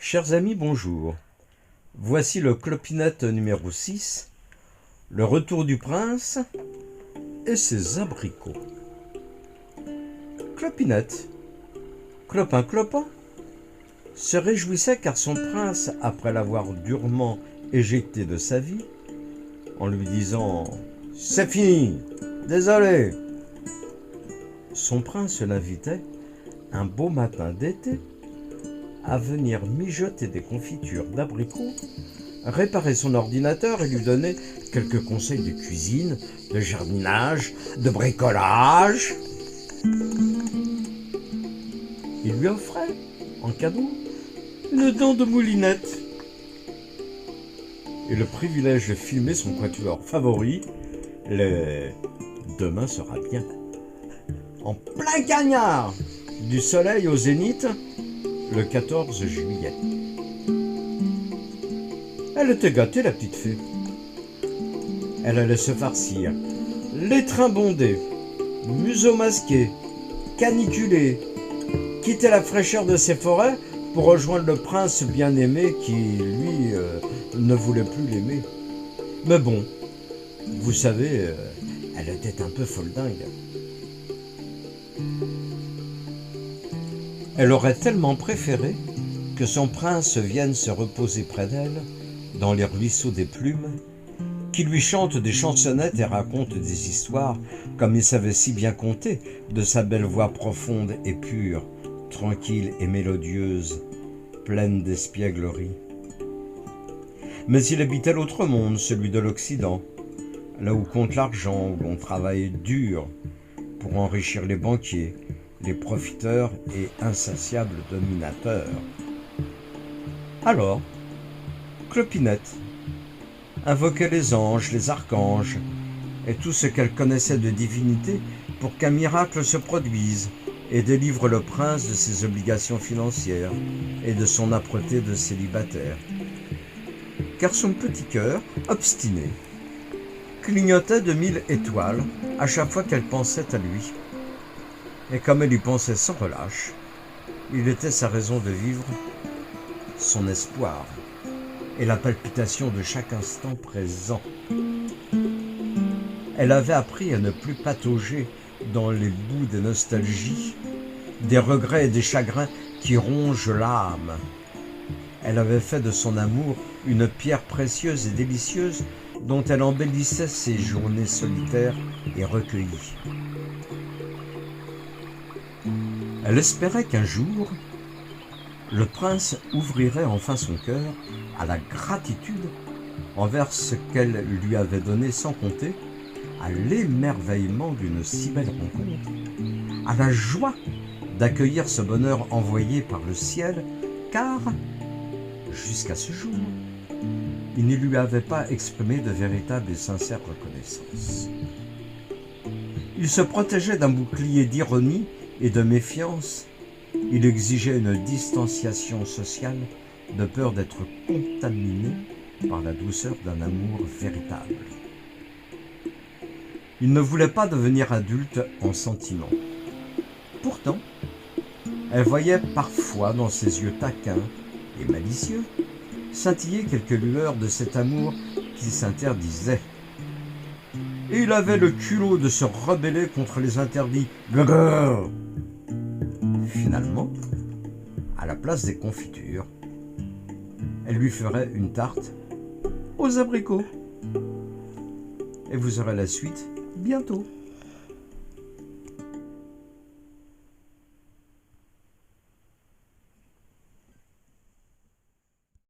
Chers amis, bonjour. Voici le clopinette numéro 6, le retour du prince et ses abricots. Clopinette, clopin, se réjouissait car son prince, après l'avoir durement éjecté de sa vie, en lui disant « C'est fini, désolé !» son prince l'invitait, un beau matin d'été, à venir mijoter des confitures d'abricots, réparer son ordinateur et lui donner quelques conseils de cuisine, de jardinage, de bricolage. Il lui offrait, en cadeau, une dent de moulinette et le privilège de filmer son quatuor favori, les « Demain sera bien ». En plein cagnard du soleil au zénith, le 14 juillet. Elle était gâtée, la petite fée. Elle allait se farcir, l'étrin bondé, museau masqué, caniculé, quitter la fraîcheur de ses forêts pour rejoindre le prince bien-aimé qui, lui, ne voulait plus l'aimer. Mais bon, vous savez, elle était un peu foldingue. Elle aurait tellement préféré que son prince vienne se reposer près d'elle, dans les ruisseaux des plumes, qu'il lui chante des chansonnettes et raconte des histoires, comme il savait si bien conter, de sa belle voix profonde et pure, tranquille et mélodieuse, pleine d'espièglerie. Mais il habitait l'autre monde, celui de l'Occident, là où compte l'argent, où l'on travaille dur pour enrichir les banquiers, les profiteurs et insatiables dominateurs. Alors, Clopinette invoquait les anges, les archanges et tout ce qu'elle connaissait de divinité pour qu'un miracle se produise et délivre le prince de ses obligations financières et de son âpreté de célibataire. Car son petit cœur, obstiné, clignotait de 1000 étoiles à chaque fois qu'elle pensait à lui. Et comme elle y pensait sans relâche, il était sa raison de vivre, son espoir et la palpitation de chaque instant présent. Elle avait appris à ne plus patauger dans les boues des nostalgies, des regrets et des chagrins qui rongent l'âme. Elle avait fait de son amour une pierre précieuse et délicieuse dont elle embellissait ses journées solitaires et recueillies. Elle espérait qu'un jour, le prince ouvrirait enfin son cœur à la gratitude envers ce qu'elle lui avait donné sans compter, à l'émerveillement d'une si belle rencontre, à la joie d'accueillir ce bonheur envoyé par le ciel, car, jusqu'à ce jour, il ne lui avait pas exprimé de véritable et sincère reconnaissance. Il se protégeait d'un bouclier d'ironie et de méfiance. Il exigeait une distanciation sociale de peur d'être contaminé par la douceur d'un amour véritable. Il ne voulait pas devenir adulte en sentiment. Pourtant, elle voyait parfois dans ses yeux taquins et malicieux scintiller quelques lueurs de cet amour qui s'interdisait. Et il avait le culot de se rebeller contre les interdits. Gaga! Finalement, à la place des confitures, elle lui ferait une tarte aux abricots. Et vous aurez la suite bientôt.